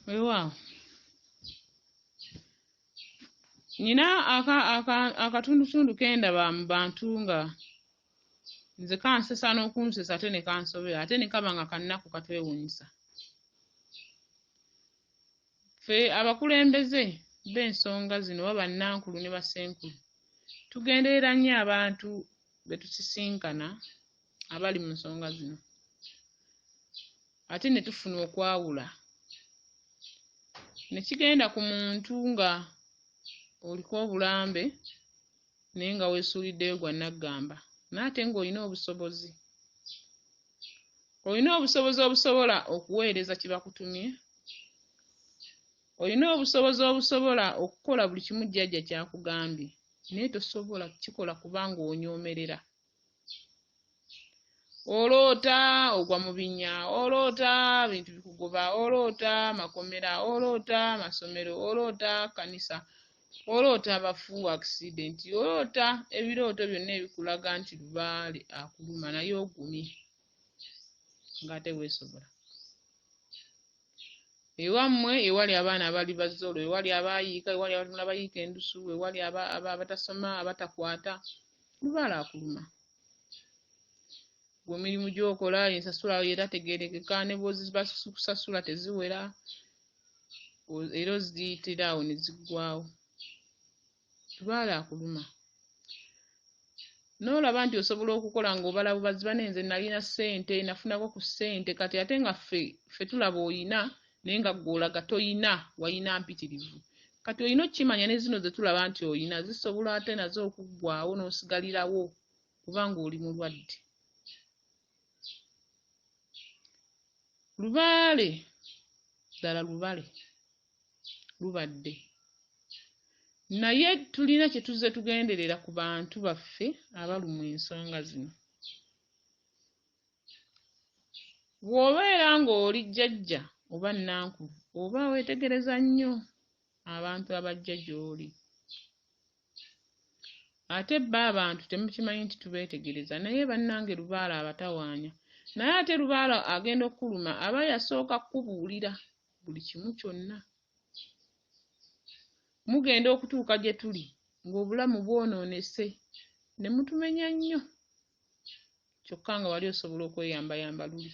Ewa. Nina akatundu kenda bantu nga nze kansesa n'okunsesa ate ne kansobera ate ne kaba nga kannaku katwewuunyisa. Ffe abakulembeze b'ensonga zino oba bannankulu ne bassenkulu tugenderera nnyo abantu be tusisinkana abali mu nsonga zino ate ne tufuna okwawula ne kigenda ku muntu nga oliko obulambe naye nga weesuuliddeyo gwa naggamba n'ate ng'olina obusobozi obusobola okuweereza kye bakutumye, olina obusobozi obusobola okukola buli kimu jjajja kyakugambye naye tosobola kukikola kubanga onyoomerera. Oloota ogwa mu binnya, oloota bintu bikugoba, oloota makomera, oloota masomero, oloota kanisa, oloota abafu accident, oloota ebirooto byonna ebikulaga nti Lubaale akuluma naye ogumye ng'ate weesobola. Ewammwe ewali abaana abali bazzolo, ewali abaayiika, ewali abatunda bayiika endusu, ewali abatasoma abatakwata, Lubaale akuluma. Gwe emirimu gy'okola ensasula yerategeerekeka ne bw'ozibakusasula teziwera era oziyitira awo ne ziggwaawo. Lubaale akuluma. N'olaba nti osobola okukola ng'obala bubazi bane nze nalina ssente nafunako ku ssente kati ate nga ffe tulaba oyina naye nga gw'olaga toyina wayina mpitirivu. Kati olina okukimanya ne zino ze tulaba nti oyina zisobola ate nazo okuggwaawo n'osigalirawo kubanga oli mulwadde. Lubaale ddala Lubaale lubadde naye tulina kye tuzze tugenderera ku bantu baffe abalumwa ensonga zino. Bw'obeera ng'oli jjajja oba nnankulu oba weetegereza nnyo abantu abajja gy'oli. Ate bba abantu temukimanyi nti tubeetegereza naye bannange Lubaale abatawaanya. Naye ate Lubaale agenda okkuluma aba yasooka kukubuulira buli kimu kyonna. Mugenda okutuuka gye tuli ng'obulamu bwonoonese ne mutumenya nnyo kyokka nga wali osobola okweyambayamba luli.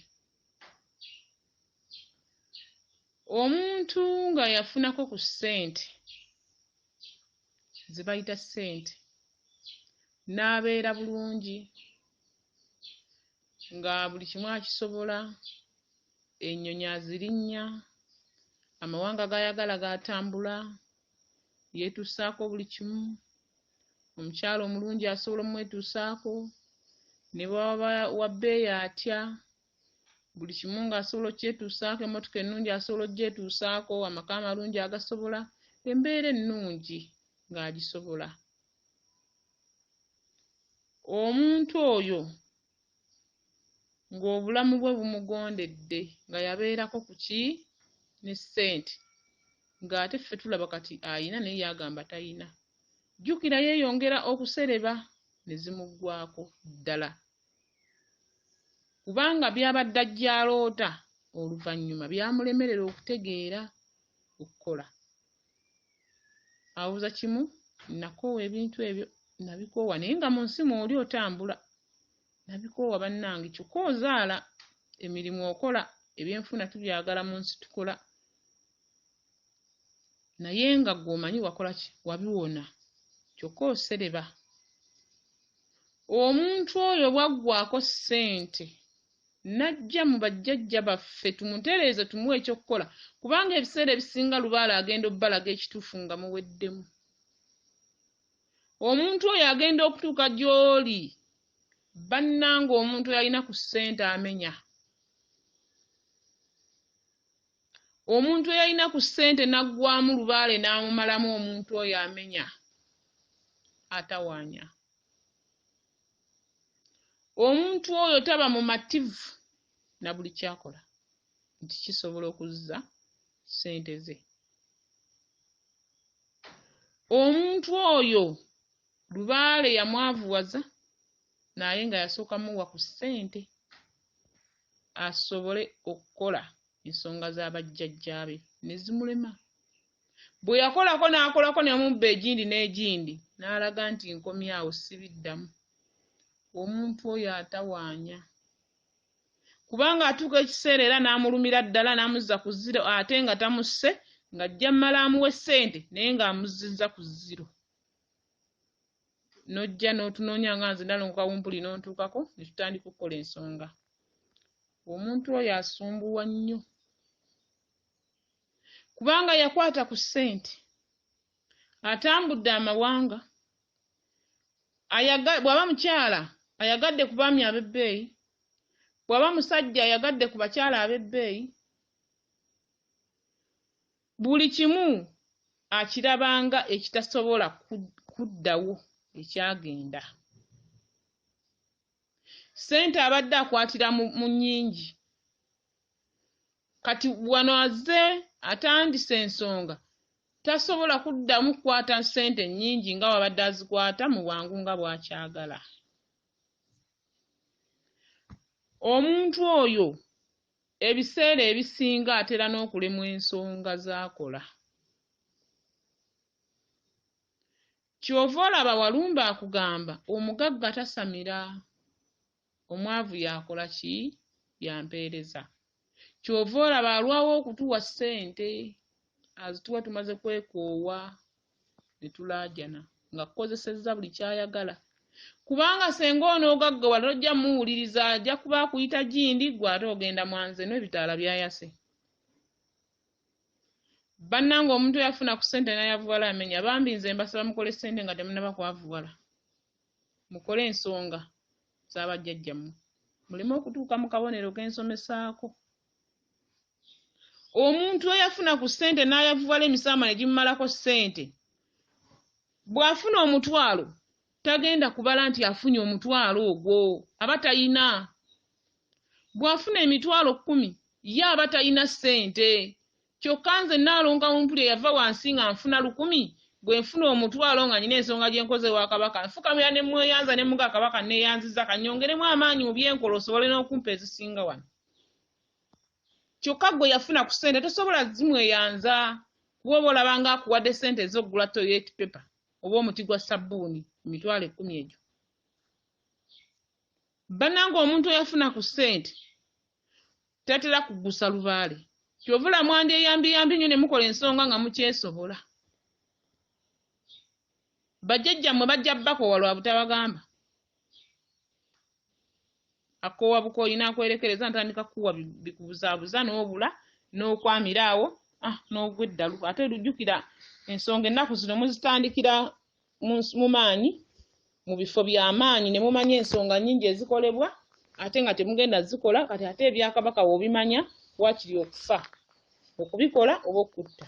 Omuntu nga yafunako ku ssente ze bayita ssente n'abeera bulungi nga buli kimu akisobola, ennyonyi azirinnya, amawanga g'ayagala g'atambula, yeetuusaako buli kimu, omukyala omulungi asobola omwetuusaako, ne bw'aba wa bbeeyi atya, buli kimu ng'asobola okyetuusaako, emmotoka ennungi asobola ogyetuusaako, amaka amalungi agasobola, embeera ennungi ng'agisobola. Omuntu oyo ng'obulamu bwe bumugondedde nga yabeerako ku ki ne ssente ng'ate ffe tulaba kati ayina naye yagamba tayina. Jjukira yeeyongera okusereba ne zimuggwaako ddala kubanga by'abadde ajja aloota oluvannyuma byamulemerera okutegeera okukola. Awuza kimu nakoowa ebintu ebyo nabikoowa naye nga mu nsi mw'oli otambula. Nabikoowa bannange kyokka ozaala emirimu okola ebyenfuna tubyagala mu nsi tukola naye nga gw'omanyi wakola ki wabiwona kyokka osereba. Omuntu oyo bwaggwaako ssente najja mu bajjajja baffe tumutereeze tumuwe ekyokukola kubanga ebiseera ebisinga Lubaale agenda obbalaga ekituufu nga muweddemu. Omuntu oyo agenda okutuuka gy'oli bannange omuntu yalina ku ssente amenya. Omuntu eyalina ku ssente naggwaamu Lubaale n'amumalamu omuntu oyo amenya atawaanya. Omuntu oyo taba mumativu na buli kyakola nti kisobola okuzza ssente ze. Omuntu oyo Lubaale yamwavuwaza naye nga yasooka muwa ku ssente asobole okukola ensonga z'abajjajjaabe ne zimulema. Bwe yakolako n'akolako ne mubba egindi n'egindi n'alaga nti nkomyawo sibiddamu. Omuntu oyo atawaanya. Kubanga atuuka ekiseera era n'amulumira ddala n'amuzza ku ziro ate nga tamusse ng'ajja mmala amuwa essente naye ng'amuzizza ku ziro. Nojja n'otunoonya nga nze Nalongo Kawumpuli n'ontuukako ne tutandika okukola ensonga. Omuntu oyo asumbuwa nnyo. Kubanga yakwata ku ssente. Atambudde amawanga. Bw'aba mukyala ayagadde ku baami ab'ebbeeyi. Bw'aba musajja ayagadde ku bakyala ab'ebbeeyi. Buli kimu akirabanga ekitasobola kuddawo ekyagenda. Ssente abadde akwatira mu nnyingi. Kati wano azze atandise ensonga tasobola kuddamu kukwata ssente nnyingi nga wabadde azikwata mu bwangu nga bw'akyagala. Omuntu oyo ebiseera ebisinga atera n'okulemwa ensonga z'akola. Ky'ova olaba Walumbe akugamba omugagga tasamira, omwavu yakola ki? Yampeereza. Ky'ova olaba alwawo okutuwa ssente, azituwa tumaze kwekoowa ne tulaajana ng'akozesezza buli ky'ayagala. Kubanga senga onoogagga wala ojja muwuliriza ajja kuba akuyita gindi gwe ate ogenda mwanze n'ebitaala byayase. Bannange omuntu eyafuna ku ssente n'ayavuwala amenya bambi nze mbasaba mukole ssente nga temunnaba kwavuwala. Mukole ensonga z'abajjajjammwe. Muleme okutuuka mu kabonero k'ensomesaako. Omuntu eyafuna ku ssente n'ayavuwala emisaama ne gimumalako ssente. Bw'afuna omutwalo tagenda kubala nti afunye omutwalo ogwo, aba tayina. Bw'afuna emitwalo 10 ye aba tayina ssente. Kyokka nze Nalongo Kawumpuli eyava wansi nga nfuna 10, bwe nfuna omutwalo nga nyina ensonga gye nkoze wa Kabaka nfukamira ne mweyanza ne muga Kabaka neeyanziza kanyongeremu amaanyi mu byenkola osobole n'okumpa ezisinga wano. Kyokka gwe yafuna ku ssente tosobola zimweyanza kuba oba olaba nga akuwadde ssente ez'okugula toilet paper oba omuti gwa sabbuuni emitwalo 10 egyo. Bannange omuntu eyafuna ku ssente tatera kugusa lubaale. Kyovula mwandyeyambiyambi nnyo ne mukola ensonga nga mukyesobola. Bajjajjammwe bajja bbakoowa lwa butabagamba. Akoowa bukooyi n'akwerekereza ntandika kukuwa bikubuzaabuza n'obula n'okwamiraawo n'ogwa eddalu. Ate lujjukira ensonga ennaku zino muzitandikira mu maanyi, mu bifo by'amaanyi ne mumanya ensonga nnyingi ezikolebwa ate nga temugenda zikola. Kati ate ebyakabaka w'obimanya wakiri okufa, okubikola oba okutta.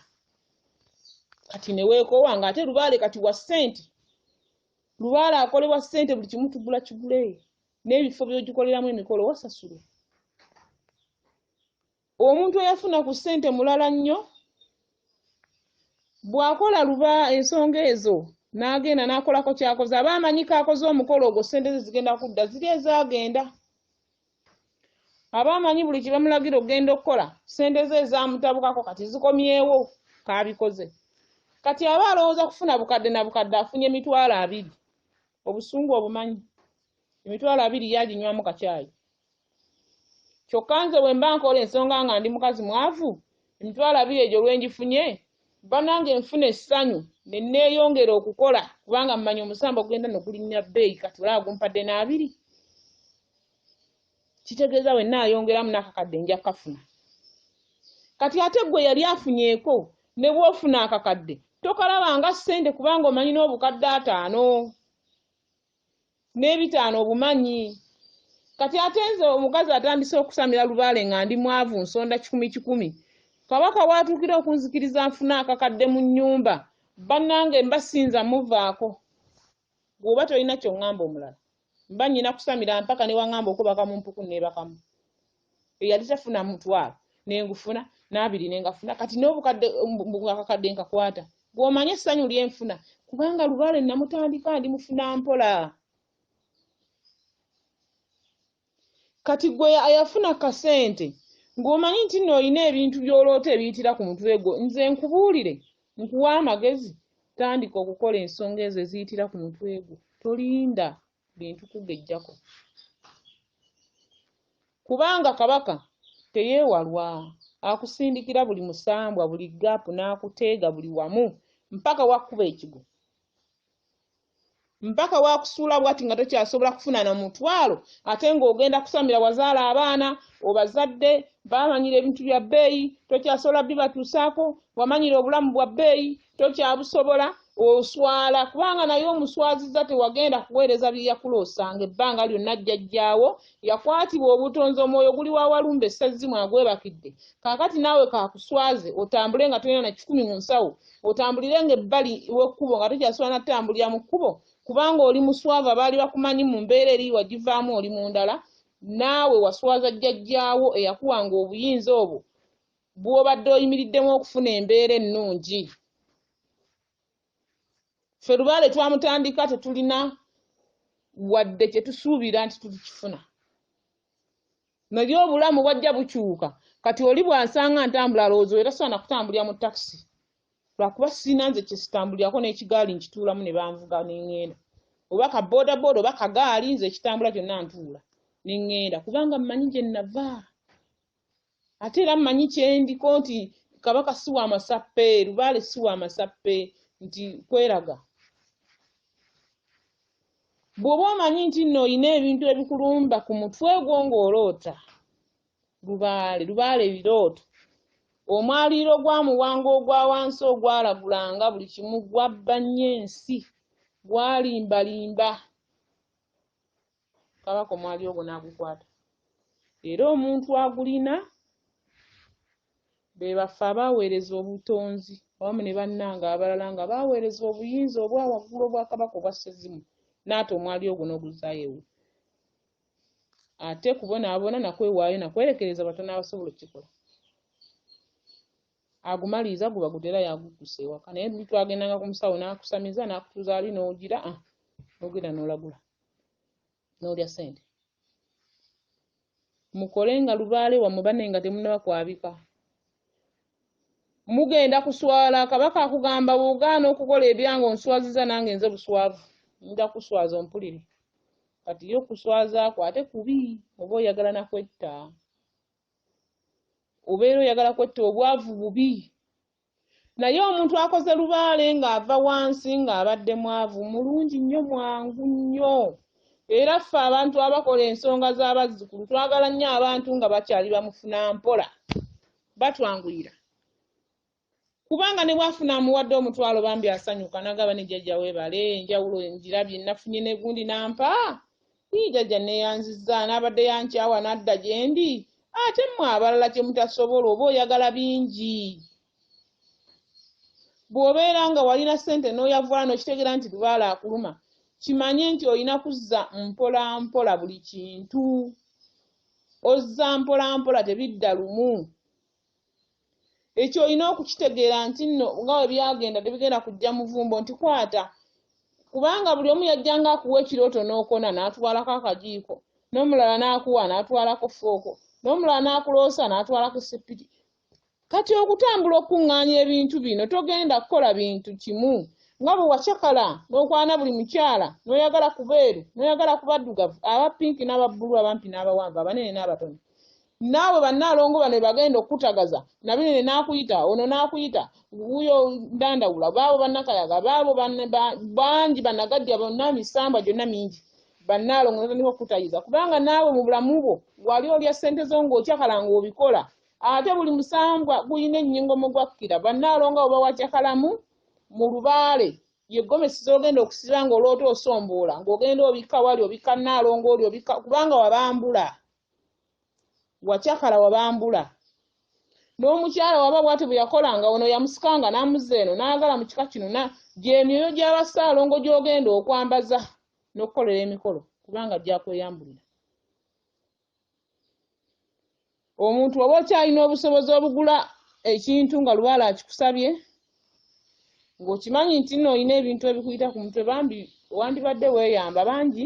Kati ne weekoowa nga ate lubaale kati wa ssente. Lubaale akolebwa ssente buli kimu tugula kigule. N'ebifo by'ogikoleramu emikolo wasasulwa. Omuntu eyafuna ku ssente mulala nnyo bw'akola ensonga ezo n'agenda n'akolako kyakoze aba amanyiko akoze omukolo ogwo ssente ze zigenda kudda ziri ezaagenda. Aba amanyi buli kye bamulagira ogenda okukola ssente ze ezaamutabukako kati zikomyewo kaabikoze. Kati aba alowooza kufuna bukadde na bukadde afunye emitwalo 2. Obusungu obumanyi. Emitwalo 2 yaginywamu kacaayi. Kyokka nze bwe mba nkola ensonga nga ndi mukazi mwavu, emitwalo 2 egyo lwengifunye bannange nfuna essanyu ne neeyongera okukola kubanga mmanyi omusamba ogenda n'okulinnya bbeeyi kati olaba gumpadde na 2. Kitegeeza we nnaayongeramu n'akakadde nja kafuna. Kati ate gwe yali afunyeeko ne bw'ofuna akakadde tokalabanga ssente kubanga omanyi n'obukadde 5 n'ebitaano obumanyi. Kati ate nze omukazi atandise okusamira lubaale nga ndi mwavu nsonda 10 Kabaka watuukira okunzikiriza nfuna akakadde mu nnyumba bannange mbasinza muvaako. Bw'oba tolina ky'oŋŋamba omulala mba nnyina kusamira mpaka ne waŋŋamba okubaka mu mpuku neebakamu. Eyali tafuna mutwalo nengufuna n'abiri nengafuna kati n'obukadde akakadde nkakwata gw'omanye essanyu lyenfuna kubanga lubaale namutandika ndi mufuna mpola. Kati gwe ayafuna kasente ng'omanyi nti nno olina ebintu by'oloota ebiyitira ku mutwe gwo, nze nkubuulire nkuwa amagezi tandika okukola ensonga ezo eziyitira ku mutwe gwo, tolinda bintu kugejjako. Kubanga kabaka teyeewalwa, akusindikira buli musambwa buli gaapu n'akuteega buli wamu mpaka wakuba ekigo, mpaka wakusuula bwati nga tokyasobola kufuna na mutwalo, ate ng'ogenda kusamira wazaala abaana obazadde bamanyira ebintu bya bbeeyi tokyasobola bibatuusaako, wamanyira obulamu bwa bbeeyi tokyabusobola, oswala kubanga naye omuswaziza tewagenda kuweereza byeyakuloosanga ebbanga lyonna jjajjaawo yakwatibwa obutonzi, omwoyo guli wa walumbe essazzimu agwebakidde. Kaakati naawe kaakuswaze otambule nga tolina na 10 mu nsawo, otambulirenga ebbali w'ekkubo nga tokyasobola natambulira mu kkubo kubanga oli muswavu, abaali bakumanyi mu mbeera eri wagivaamu oli mu ndala, naawe waswaza jjajjaawo eyakuwanga obuyinza obwo bw'obadde oyimiriddemu okufuna embeera ennungi. Ffe Lubaale twamutandika tetulina wadde kye tusuubira nti tulikifuna. Naye obulamu bwajja bukyuka. Kati oli bw'asanga ntambula alowooza era saana kutambulira mu takisi. Lwakuba sina nze kye sitambulirako n'ekigaali nkituulamu ne banvuga ne ŋŋenda. Oba ka boodabooda oba kagaali nze ekitambula kyonna ntuula ne ŋŋenda kubanga mmanyi gye nnava. Ate era mmanyi kye ndiko nti Kabaka si wa masappe, Lubaale si wa masappe, nti kweraga. Bw'oba omanyi nti nno olina ebintu ebikulumba ku mutwe gwo ng'oloota, Lubaale ebirooto, omwaliiro gwa Muwanga ogwa wansi ogwalagulanga buli kimu gwabba nnyo ensi, gwalimbalimba. Kabaka omwali ogwo n'agukwata. Era omuntu agulina be baffe abaaweereza obutonzi awamu ne bannanga abalala nga baaweereza obuyinza obwa waggulu obwa Kabaka obwa ssezimu, n'ate omwali ogwo n'oguzaayo. Ate kubonaabona nakwewaayo nakwerekereza batono abasobola okukikola. Agumaliriza guba gutera yagukusa ewaka, naye twagendanga ku musawo n'akusamiza n'akutuuza ali n'ogira n'ogenda n'olagula n'olya ssente. Mukole nga Lubaale wammwe banne nga temunnaba kwabika. Mugenda kuswala, Kabaka akugamba bw'ogaana okukola ebyange onswaziza nange nze buswavu nja kuswaza ompulire. Kati yo kuswazaako ate kubi oba oyagala nakwetta. Obeera oyagala kwetta obwavu bubi. Naye omuntu akoze Lubaale ng'ava wansi ng'abadde mwavu mulungi nnyo, mwangu nnyo. Era ffe abantu abakola ensonga z'abazzukulu twagala nnyo abantu nga bakyali bamufuna mpola, batwanguyira. Kubanga ne bwafuna amuwadde omutwalo bambi asanyuka n'agaba ne jjajja WEBALE, enjawulo njirabye nafunye ne gundi nampa. Jjajja neeyanzizza n'abadde yankyawa n'adda gye ndi. Ate mmwe abalala kye mutasobola oba oyagala bingi. Bw'obeera nga walina ssente n'oyavula n'okitegeera nti Lubaale akuluma, kimanye nti olina kuzza mpola mpola buli kintu. Ozza mpola mpola tebidda lumu. Ekyo olina okukitegeera nti nno nga bwe byagenda tebigenda kujja muvumbo nti kwata. Kubanga buli omu yajjanga akuwa ekirooto n'okona n'atwalako akajiiko, n'omulala n'akuwa n'atwalako fooko, n'omulala n'akuloosa n'atwalako seppiti. Kati okutambula okuŋŋaanya ebintu bino togenda kukola bintu kimu. Nga bwe wacakala n'okwana buli mukyala n'oyagala ku beeru n'oyagala ku baddugavu, aba pinki n'aba bbulu, abampi n'abawanvu, abanene n'abatono. Naawe bannaalongo bano bagenda okutagaza nabinene n'akuyita ono n'akuyita wuyo ndandawula baabo bannakayaga baabo bangi bannagajja bonna misambwa gyonna mingi bannaalongo n'otandika okutayiza kubanga naawe mu bulamu bwo wali olya ssente zo ng'okyakala ng'obikola ate buli musambwa guyina ennyingo mu gwakkira. Bannaalongo abo bawakyakalamu mu Lubaale yeggomesi z'ogenda okusiba ng'oloota osomboola ng'ogenda obikka wali obikka nnaalongo oli obikka kubanga wabambula. Wakyakala wabambula. N'omukyala waba bw'ate bwe yakolanga ono yamusikanga n'amuzza eno n'agala mu kika kino gy'emyoyo gy'abassaalongo gy'ogenda okwambaza n'okukolera emikolo kubanga gyakweyambulira. Omuntu oba okyalina obusobozi obugula ekintu nga Lubaale akikusabye ng'okimanyi nti nno olina ebintu ebikuyita ku mutwe bambi wandibadde weeyamba bangi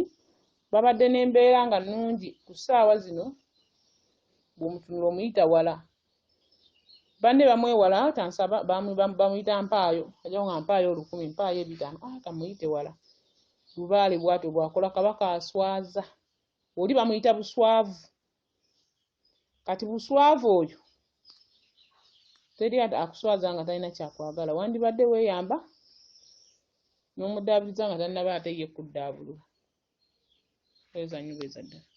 babadde n'embeera nga nnungi ku ssaawa zino bw'omutunula omuyita wala. Banne bamwewala tansaba bamuyita mpaayo ajja nga mpaayo 1000 mpaayo 500 kamuyite wala. Lubaale bw'atyo bw'akola kabaka aswaza. Oli bamuyita buswavu. Kati buswavu oyo teri akuswaza nga talina kyakwagala. Wandibadde weeyamba n'omudaabiriza nga tannaba ate ye kuddaabulula. Eza nnyo bweza ddala.